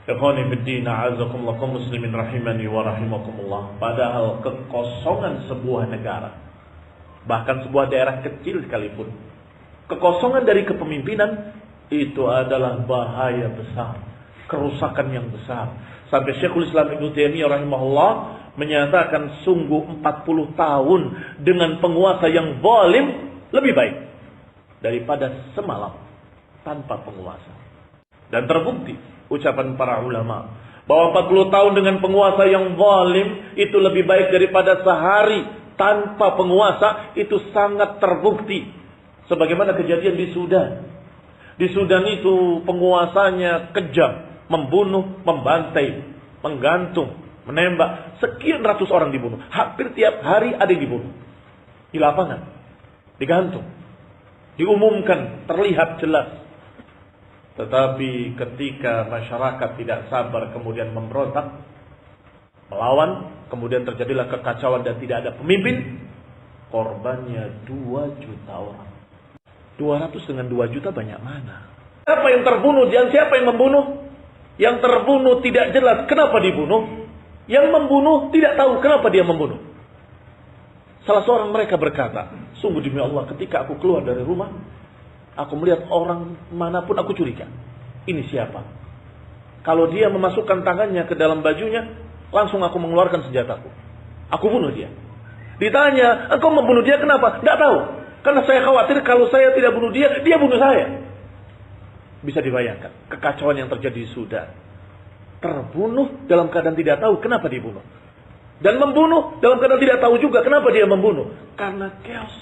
Ikhwani fiddin, a'azakumullah, kaum muslimin rahimani wa rahimakumullah. Padahal kekosongan sebuah negara, bahkan sebuah daerah kecil sekalipun, kekosongan dari kepemimpinan itu adalah bahaya besar, kerusakan yang besar. Sampai Syekhul Islam Ibnu Taimiyah rahimahullah menyatakan sungguh 40 tahun dengan penguasa yang zalim lebih baik daripada semalam tanpa penguasa. Dan terbukti ucapan para ulama bahwa 40 tahun dengan penguasa yang zalim itu lebih baik daripada sehari tanpa penguasa. Itu sangat terbukti. Sebagaimana kejadian di Sudan. Di Sudan itu penguasanya kejam, membunuh, membantai, menggantung, menembak. Sekian ratus orang dibunuh. Hampir tiap hari ada yang dibunuh. Di lapangan, digantung, diumumkan, terlihat jelas. Tetapi ketika masyarakat tidak sabar kemudian memberontak, melawan, kemudian terjadilah kekacauan dan tidak ada pemimpin, korbannya 2 juta orang. 200 dengan 2 juta banyak mana? Siapa yang terbunuh dan siapa yang membunuh? Yang terbunuh tidak jelas kenapa dibunuh. Yang membunuh tidak tahu kenapa dia membunuh. Salah seorang mereka berkata, sungguh demi Allah, ketika aku keluar dari rumah, aku melihat orang manapun aku curiga. Ini siapa? Kalau dia memasukkan tangannya ke dalam bajunya, langsung aku mengeluarkan senjataku. Aku bunuh dia. Ditanya, engkau membunuh dia kenapa? Tidak tahu. Karena saya khawatir kalau saya tidak bunuh dia, dia bunuh saya. Bisa dibayangkan kekacauan yang terjadi di Sudan. Terbunuh dalam keadaan tidak tahu kenapa dibunuh. Dan membunuh dalam keadaan tidak tahu juga kenapa dia membunuh. Karena chaos.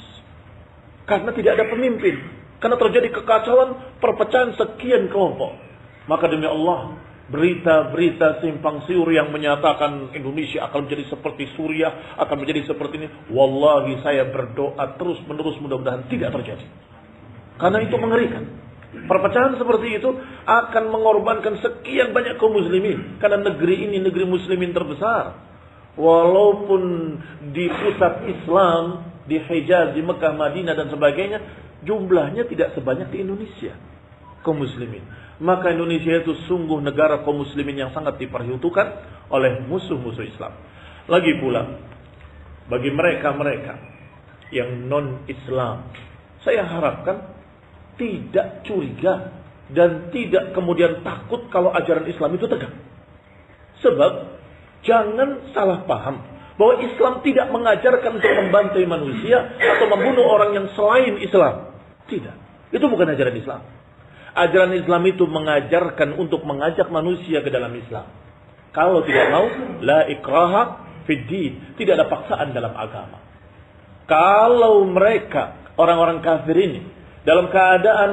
Karena tidak ada pemimpin. Karena terjadi kekacauan, perpecahan sekian kelompok. Maka demi Allah, berita-berita simpang siur yang menyatakan Indonesia akan menjadi seperti Suriah, akan menjadi seperti ini. Wallahi saya berdoa terus menerus mudah-mudahan tidak terjadi. Karena itu mengerikan. Perpecahan seperti itu akan mengorbankan sekian banyak kaum muslimin. Karena negeri ini negeri muslimin terbesar. Walaupun di pusat Islam, di Hijaz, di Mekah, Madinah dan sebagainya, jumlahnya tidak sebanyak di Indonesia kaum muslimin. Maka Indonesia itu sungguh negara kaum muslimin yang sangat diperhitungkan oleh musuh-musuh Islam. Lagi pula, bagi mereka-mereka yang non-Islam, saya harapkan tidak curiga dan tidak kemudian takut kalau ajaran Islam itu tegak. Sebab jangan salah paham bahwa Islam tidak mengajarkan untuk membantai manusia atau membunuh orang yang selain Islam. Tidak. Itu bukan ajaran Islam. Ajaran Islam itu mengajarkan untuk mengajak manusia ke dalam Islam. Kalau tidak mau, la ikraha fid din. Tidak ada paksaan dalam agama. Kalau mereka, orang-orang kafir ini, dalam keadaan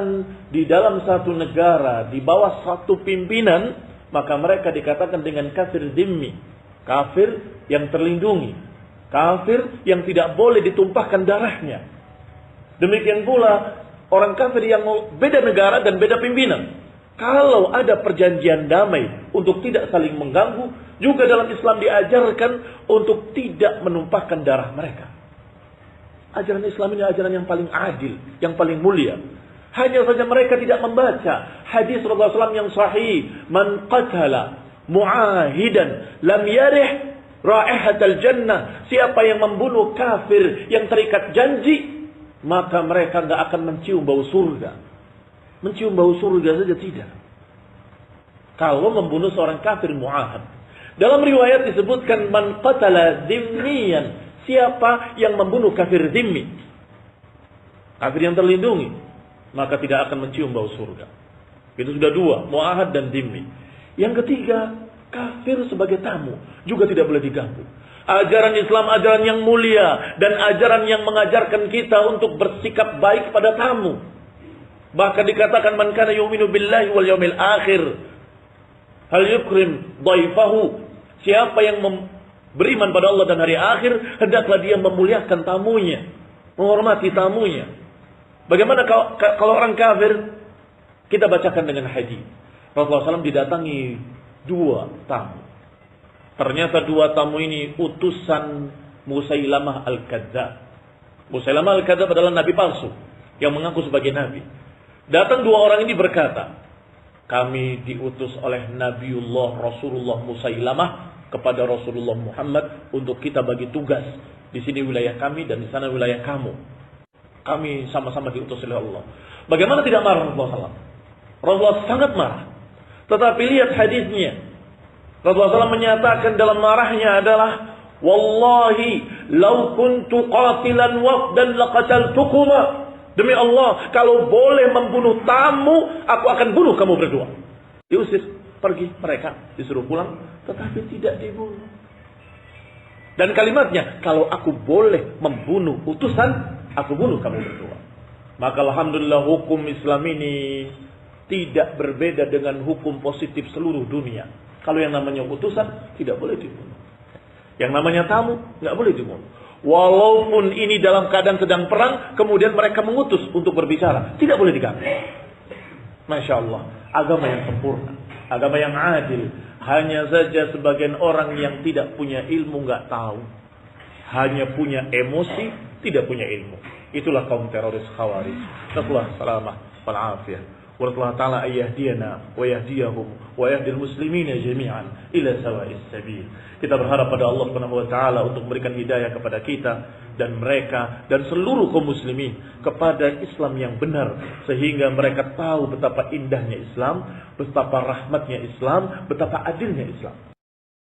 di dalam satu negara, di bawah satu pimpinan, maka mereka dikatakan dengan kafir dhimmi. Kafir yang terlindungi. Kafir yang tidak boleh ditumpahkan darahnya. Demikian pula orang kafir yang beda negara dan beda pimpinan. Kalau ada perjanjian damai untuk tidak saling mengganggu, juga dalam Islam diajarkan untuk tidak menumpahkan darah mereka. Ajaran Islam ini ajaran yang paling adil, yang paling mulia. Hanya saja mereka tidak membaca hadis Rasulullah SAW yang sahih. Man qatala mu'ahidan lam yarih raihatal jannah. Siapa yang membunuh kafir yang terikat janji, maka mereka tidak akan mencium bau surga. Mencium bau surga saja tidak. Kalau membunuh seorang kafir mu'ahad. Dalam riwayat disebutkan man qatala dhimmiyan. Siapa yang membunuh kafir dhimmi, kafir yang terlindungi, maka tidak akan mencium bau surga. Itu sudah 2, mu'ahad dan dhimmi. Yang ketiga, kafir sebagai tamu juga tidak boleh diganggu. Ajaran Islam ajaran yang mulia dan ajaran yang mengajarkan kita untuk bersikap baik pada tamu. Bahkan dikatakan man kana yu'minu billahi wal yaumil akhir hal yukrim dhaifahu. Siapa yang beriman pada Allah dan hari akhir, hendaklah dia memuliakan tamunya, menghormati tamunya. Bagaimana kalau orang kafir? Kita bacakan dengan hadis. Rasulullah SAW didatangi 2 tamu. Ternyata 2 tamu ini utusan Musailamah Al-Kadzdzab. Musailamah Al-Kadzdzab adalah nabi palsu yang mengaku sebagai nabi. Datang 2 orang ini berkata, Kami diutus oleh Nabiullah Rasulullah Musailamah kepada Rasulullah Muhammad untuk kita bagi tugas. Di sini wilayah kami dan di sana wilayah kamu. Kami sama-sama diutus oleh Allah. Bagaimana tidak marah Rasulullah SAW? Rasulullah sangat marah. Tetapi lihat hadisnya. Rasulullah SAW menyatakan dalam marahnya adalah, Wallahi, lau kuntu qatilan wafdan laqataltukuma. Demi Allah, kalau boleh membunuh tamu, aku akan bunuh kamu berdua. Diusir, pergi mereka, disuruh pulang, tetapi tidak dibunuh. Dan kalimatnya, kalau aku boleh membunuh utusan, aku bunuh kamu berdua. Maka alhamdulillah hukum Islam ini tidak berbeda dengan hukum positif seluruh dunia. Kalau yang namanya utusan, tidak boleh dibunuh. Yang namanya tamu, nggak boleh dibunuh. Walaupun ini dalam keadaan sedang perang, kemudian mereka mengutus untuk berbicara, tidak boleh diganggu. Masya Allah, agama yang sempurna, agama yang adil. Hanya saja sebagian orang yang tidak punya ilmu nggak tahu, hanya punya emosi, tidak punya ilmu. Itulah kaum teroris Khawarij. Nasallahu salamah wal afiyah. Wa Allah Ta'ala ayyahdiyana wa yahdiyahum wa yahdil muslimina jami'an ila sawa'is sabil. Kita berharap pada Allah Subhanahu wa taala untuk memberikan hidayah kepada kita dan mereka dan seluruh kaum muslimin kepada Islam yang benar, sehingga mereka tahu betapa indahnya Islam, betapa rahmatnya Islam, betapa adilnya Islam.